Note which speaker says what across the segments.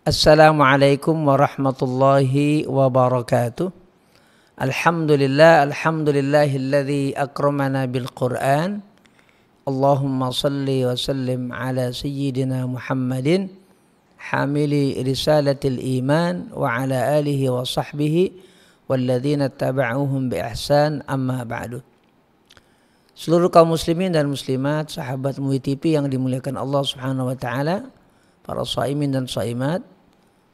Speaker 1: Assalamualaikum warahmatullahi wabarakatuh. Alhamdulillahilladzi akramana bil Qur'an. Allahumma salli wa sallim ala sayyidina Muhammadin hamili risalatil iman wa ala alihi wa sahbihi walladzina taba'uhum bi ihsan, amma ba'du. Seluruh kaum muslimin dan muslimat, sahabat MUI TV yang dimuliakan Allah Subhanahu wa taala, para shaimin dan shaimat,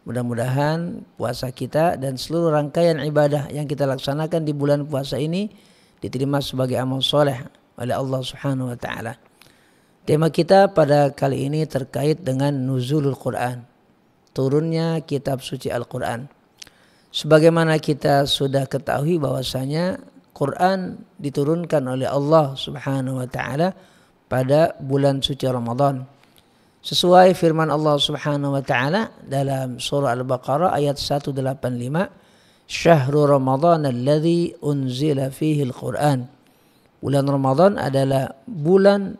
Speaker 1: mudah-mudahan puasa kita dan seluruh rangkaian ibadah yang kita laksanakan di bulan puasa ini diterima sebagai amal soleh oleh Allah Subhanahu wa taala. Tema kita pada kali ini terkait dengan nuzulul Quran, turunnya kitab suci Al-Quran. Sebagaimana kita sudah ketahui bahwasanya Quran diturunkan oleh Allah Subhanahu wa taala pada bulan suci Ramadan. Sesuai firman Allah Subhanahu wa taala dalam surah Al-Baqarah ayat 185, Syahrul Ramadan alladzi unzila fihi al-Quran. Bulan Ramadan adalah bulan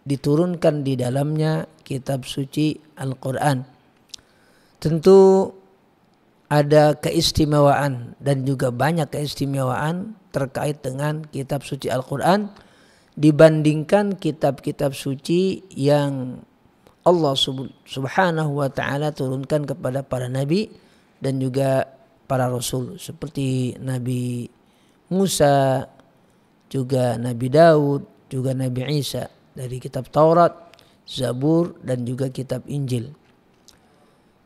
Speaker 1: diturunkan di dalamnya kitab suci Al-Quran. Tentu ada keistimewaan dan juga banyak keistimewaan terkait dengan kitab suci Al-Quran dibandingkan kitab-kitab suci yang Allah Subhanahu wa taala turunkan kepada para nabi dan juga para rasul seperti Nabi Musa, juga Nabi Daud, juga Nabi Isa, dari kitab Taurat, Zabur dan juga kitab Injil.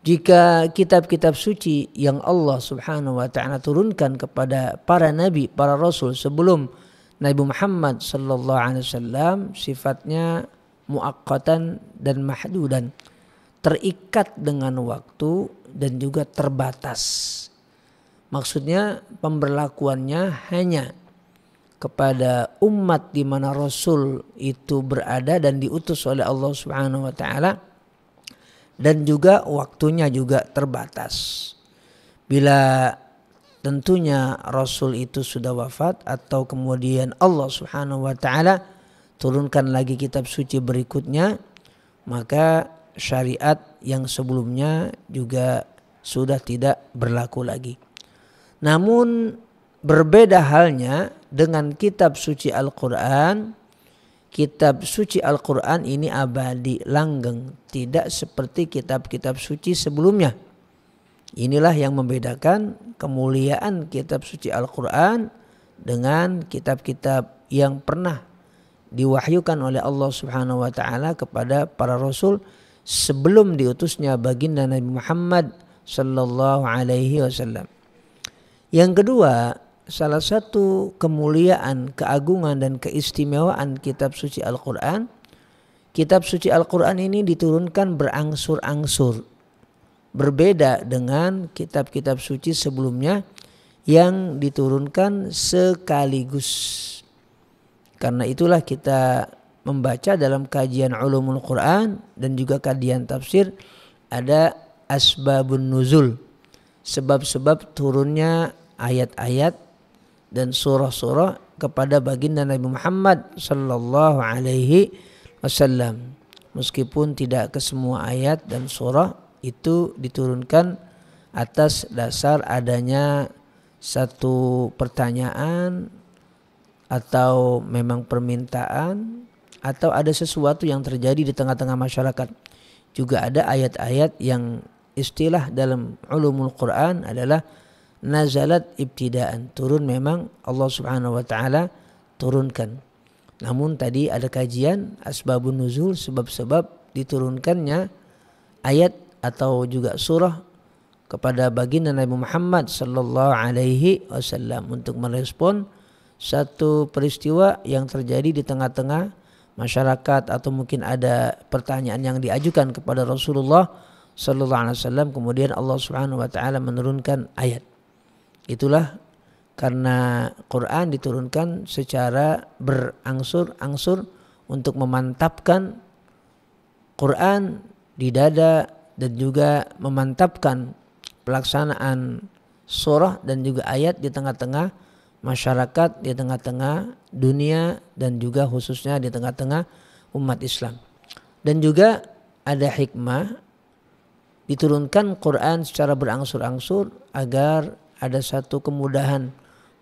Speaker 1: Jika kitab-kitab suci yang Allah Subhanahu wa taala turunkan kepada para nabi, para rasul sebelum Nabi Muhammad sallallahu alaihi wasallam sifatnya muaqqatan dan mahdudan, terikat dengan waktu dan juga terbatas. Maksudnya pemberlakuannya hanya kepada umat di mana Rasul itu berada dan diutus oleh Allah Subhanahu wa taala, dan juga waktunya juga terbatas. Bila tentunya Rasul itu sudah wafat atau kemudian Allah Subhanahu wa taala turunkan lagi kitab suci berikutnya, maka syariat yang sebelumnya juga sudah tidak berlaku lagi. Namun berbeda halnya dengan kitab suci Al-Quran. Kitab suci Al-Quran ini abadi, langgeng, tidak seperti kitab-kitab suci sebelumnya. Inilah yang membedakan kemuliaan kitab suci Al-Quran dengan kitab-kitab yang pernah diwahyukan oleh Allah Subhanahu wa taala kepada para rasul sebelum diutusnya baginda Nabi Muhammad sallallahu alaihi wasallam. Yang kedua, salah satu kemuliaan, keagungan dan keistimewaan kitab suci Al-Quran, kitab suci Al-Quran ini diturunkan berangsur-angsur. Berbeda dengan kitab-kitab suci sebelumnya yang diturunkan sekaligus. Karena itulah kita membaca dalam kajian ulumul Quran dan juga kajian tafsir ada asbabun nuzul, sebab-sebab turunnya ayat-ayat dan surah-surah kepada baginda Nabi Muhammad sallallahu alaihi wasallam. Meskipun tidak ke semua ayat dan surah itu diturunkan atas dasar adanya satu pertanyaan atau memang permintaan atau ada sesuatu yang terjadi di tengah-tengah masyarakat. Juga ada ayat-ayat yang istilah dalam ulumul Quran adalah nazalat ibtidaan, turun memang Allah Subhanahu wa taala turunkan. Namun tadi ada kajian asbabun nuzul, sebab-sebab diturunkannya ayat atau juga surah kepada baginda Nabi Muhammad sallallahu alaihi wasallam untuk merespon satu peristiwa yang terjadi di tengah-tengah masyarakat atau mungkin ada pertanyaan yang diajukan kepada Rasulullah sallallahu alaihi wasallam, kemudian Allah Subhanahu wa taala menurunkan ayat. Itulah karena Quran diturunkan secara berangsur-angsur untuk memantapkan Quran di dada dan juga memantapkan pelaksanaan surah dan juga ayat di tengah-tengah masyarakat, di tengah-tengah dunia dan juga khususnya di tengah-tengah umat Islam. Dan juga ada hikmah diturunkan Quran secara berangsur-angsur agar ada satu kemudahan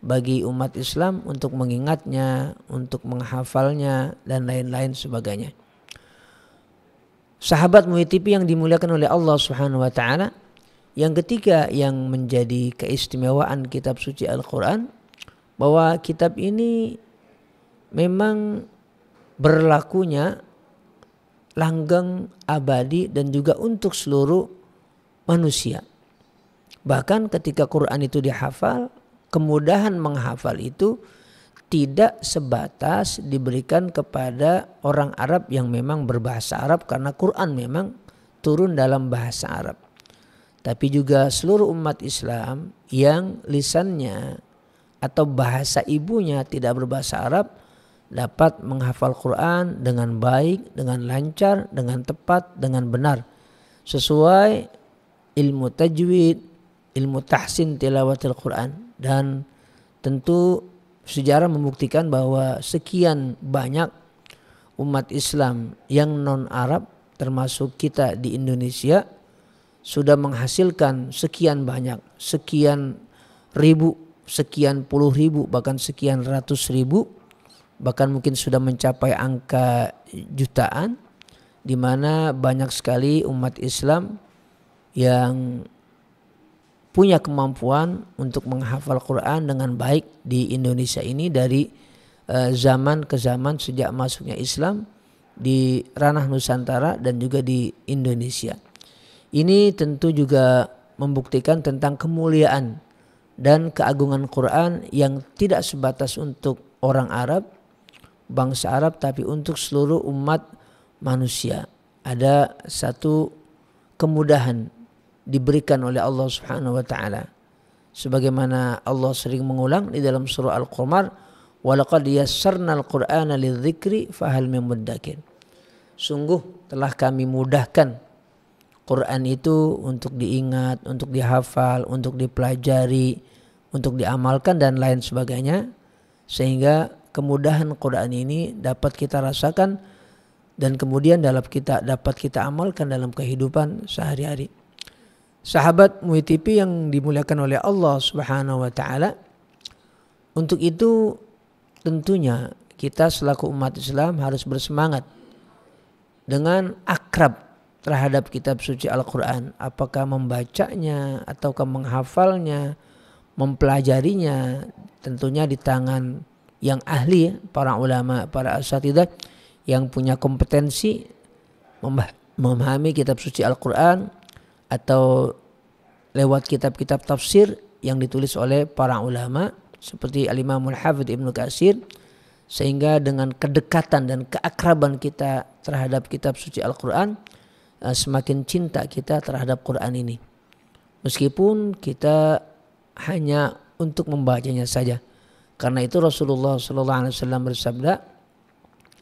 Speaker 1: bagi umat Islam untuk mengingatnya, untuk menghafalnya dan lain-lain sebagainya. Sahabat Muhyiddin yang dimuliakan oleh Allah Subhanahu wa taala, yang ketiga yang menjadi keistimewaan kitab suci Al-Qur'an, bahwa kitab ini memang berlakunya langgeng, abadi dan juga untuk seluruh manusia. Bahkan ketika Quran itu dihafal, kemudahan menghafal itu tidak sebatas diberikan kepada orang Arab yang memang berbahasa Arab, karena Quran memang turun dalam bahasa Arab. Tapi juga seluruh umat Islam yang lisannya atau bahasa ibunya tidak berbahasa Arab dapat menghafal Quran dengan baik, dengan lancar, dengan tepat, dengan benar, sesuai ilmu tajwid, ilmu tahsin tilawatil Quran. Dan tentu sejarah membuktikan bahwa sekian banyak umat Islam yang non-Arab, termasuk kita di Indonesia, sudah menghasilkan sekian banyak, sekian ribu, sekian puluh ribu, bahkan sekian ratus ribu, bahkan mungkin sudah mencapai angka jutaan, di mana banyak sekali umat Islam yang punya kemampuan untuk menghafal Quran dengan baik di Indonesia ini dari zaman ke zaman sejak masuknya Islam di ranah Nusantara dan juga di Indonesia. Ini tentu juga membuktikan tentang kemuliaan dan keagungan Quran yang tidak sebatas untuk orang Arab, bangsa Arab, tapi untuk seluruh umat manusia. Ada satu kemudahan diberikan oleh Allah Subhanahu wa taala. Sebagaimana Allah sering mengulang di dalam surah Al-Qamar, "Walaqad yassarnal Qur'ana lidzikri fahal min muddakir." Sungguh telah kami mudahkan Quran itu untuk diingat, untuk dihafal, untuk dipelajari, untuk diamalkan dan lain sebagainya, sehingga kemudahan Quran ini dapat kita rasakan dan kemudian dapat kita amalkan dalam kehidupan sehari-hari. Sahabat Muhyiddin yang dimuliakan oleh Allah Subhanahu wa taala, untuk itu tentunya kita selaku umat Islam harus bersemangat dengan akrab terhadap kitab suci Al-Quran, apakah membacanya ataukah menghafalnya, mempelajarinya, tentunya di tangan yang ahli, para ulama, para asatidzah yang punya kompetensi memahami kitab suci Al-Quran, atau lewat kitab-kitab tafsir yang ditulis oleh para ulama seperti Al-Imamul Hafidz Ibnu Katsir, sehingga dengan kedekatan dan keakraban kita terhadap kitab suci Al-Quran, semakin cinta kita terhadap Quran ini. Meskipun kita hanya untuk membacanya saja. Karena itu Rasulullah SAW bersabda,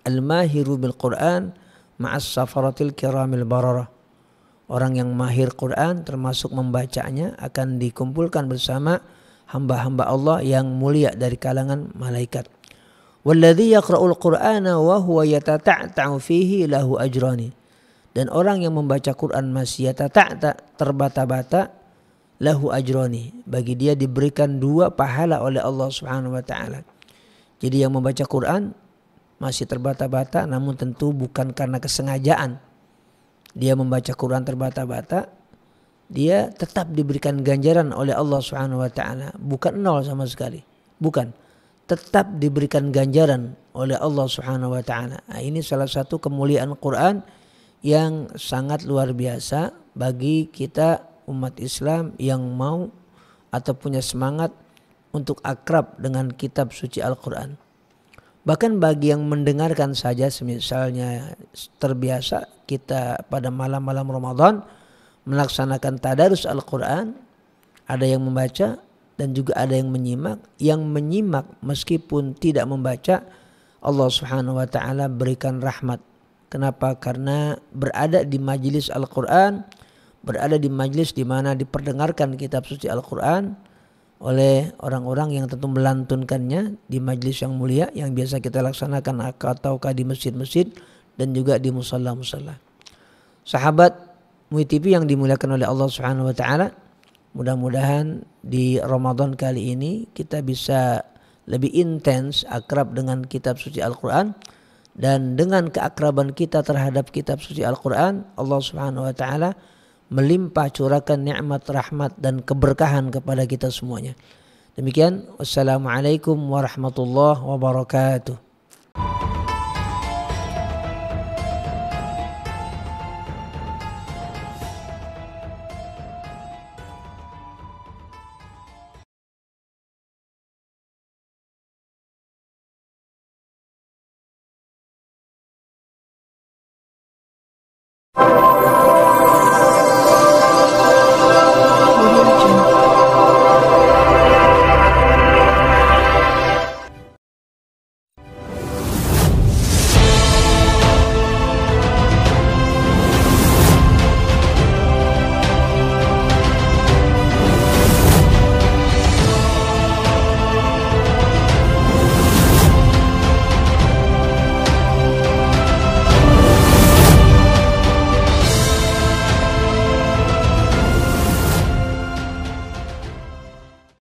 Speaker 1: "Al-mahiru bil Quran ma'as safaratil kiramil bararah." Orang yang mahir Quran termasuk membacanya akan dikumpulkan bersama hamba-hamba Allah yang mulia dari kalangan malaikat. "Walladzi yaqra'ul Qur'ana wa huwa yatata'ta'u fihi lahu ajrani." Dan orang yang membaca Quran masih yatata'ta, terbata-bata, lahu ajroni, bagi dia diberikan 2 pahala oleh Allah Subhanahu wa taala. Jadi yang membaca Quran masih terbata-bata, namun tentu bukan karena kesengajaan dia membaca Quran terbata-bata, dia tetap diberikan ganjaran oleh Allah Subhanahu wa taala, bukan 0 sama sekali. Bukan. Tetap diberikan ganjaran oleh Allah Subhanahu wa taala. Nah, ini salah satu kemuliaan Quran yang sangat luar biasa bagi kita umat Islam yang mau atau punya semangat untuk akrab dengan kitab suci Al-Quran. Bahkan bagi yang mendengarkan saja, misalnya terbiasa kita pada malam-malam Ramadan melaksanakan tadarus Al-Quran, ada yang membaca dan juga ada yang menyimak. Yang menyimak meskipun tidak membaca, Allah Subhanahu wa taala berikan rahmat. Kenapa? Karena berada di majelis Al-Quran, berada di majelis di mana diperdengarkan kitab suci Al-Quran oleh orang-orang yang tentu melantunkannya di majelis yang mulia yang biasa kita laksanakan ataukah di masjid-masjid dan juga di musalla-musalla. Sahabat MUI TV yang dimuliakan oleh Allah Subhanahu wa taala. Mudah-mudahan di Ramadan kali ini kita bisa lebih intens akrab dengan kitab suci Al-Qur'an, dan dengan keakraban kita terhadap kitab suci Al-Qur'an, Allah Subhanahu wa taala melimpah curahkan nikmat, rahmat dan keberkahan kepada kita semuanya. Demikian, wassalamualaikum warahmatullahi wabarakatuh.